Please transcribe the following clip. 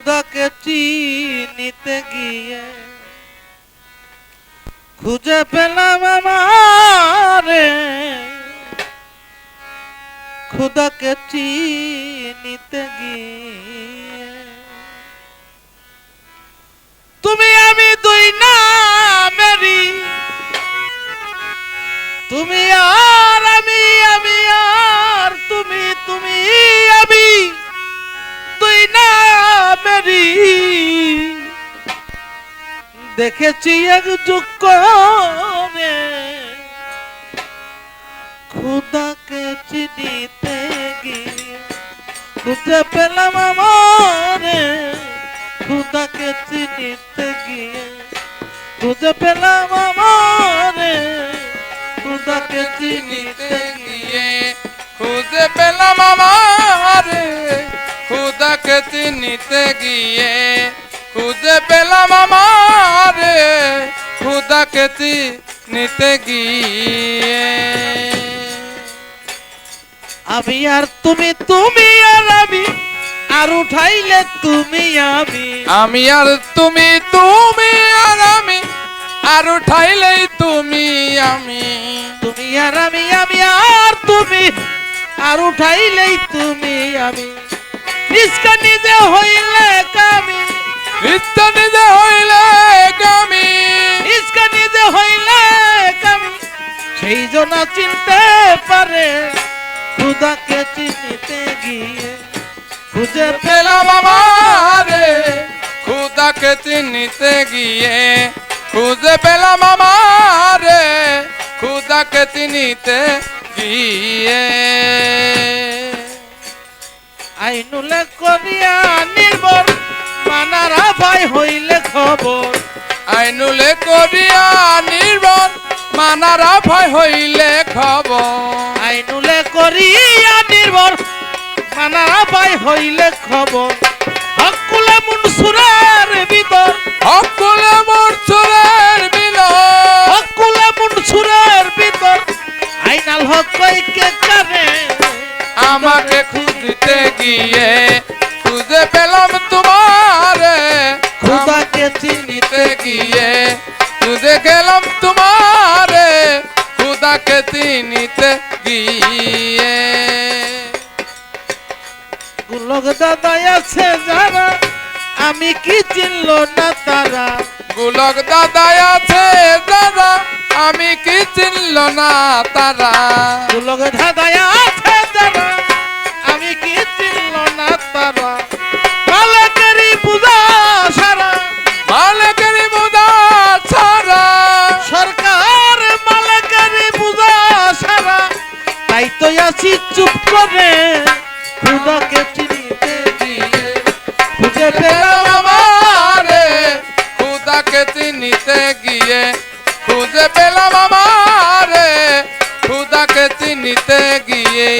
খুদাকে চিনিতে গিয়ে খুঁজে পেলাম আমারে, খুদাকে চিনিতে গিয়ে। তুমি আমি দুই নামেরই, তুমি আর আমি, আমি আর তুমি, তুমি আমি দুই নামেরই। দেখেছি এক যুগ করে খুদাকে চিনিতে গিয়ে খুঁজে পেলাম আমারে, খুদাকে চিনিতে গিয়ে খুঁজে পেলাম আমারে, খুদাকে চিনিতে গিয়ে খুঁজে পেলাম আমারে, খুদাকে চিনিতে গিয়ে খুঁজে পেলাম আমারে, খুদাকে চিনিতে গিয়ে। আমি আর তুমি, তুমি আর আমি, আর উঠাইলে তুমি আমি, আমি আর তুমি, তুমি আর আমি, আর উঠাইলেই তুমি আমি। তুমি আর আমি, আমি আর তুমি, আর উঠাইলেই তুমি আমি। নিজকে নিজে হইলে কামি, নিত্য নিজে হইলে কামি, নিজকে নিজে হইলে কামি। সেই জন চিনতে পারে খুদাকে চিনিতে গিয়ে খুঁজে পেলাম আমারে, খুদাকে চিনিতে গিয়ে খুঁজে পেলাম আমারে, খুদাকে চিনিতে গিয়ে। আইনুলে করিয়া নির্ভর মানারা ভাই হইলে খবর, আইনুলে করিয়া নির্ভর মানারা ভয় হইলে খবর, আইনুলে করিয়া নির্ভর মানারা ভাই হইলে খবর। হকুলে মুনসুরের ভিতর, হকুলে মরছুরের বিলয়, হকুলে মুনসুরের ভিতর আইনাল হক কইকে কারে আমাকে খুঁজতে গিয়ে খুঁজে পেলাম তোমারে, খুদাকে চিনিতে চিনিতে গিয়ে খুঁজে গেলাম তোমারে, খুদাকে চিনিতে গিয়ে। গুলক দাদা আছে যারা আমি কি চিনল না তারা, গুলক দাদা আছে দাদা আমি কি চিনল না তারা, গুলক দাদা আছে যারা আমি কি চিনল না তারা। মালিকেরই পূজা সারা, মালিকেরই বুঝা ছাড়া, সরকার মালিকেরই পূজা সারা। তাই তো আছি চুপ করে খুদাকে চিনিতে গিয়ে খুঁজে পেলাম আমারে, খুদাকে চিনিতে গিয়ে খুঁজে পেলাম আমারে, খুদাকে চিনিতে গিয়ে।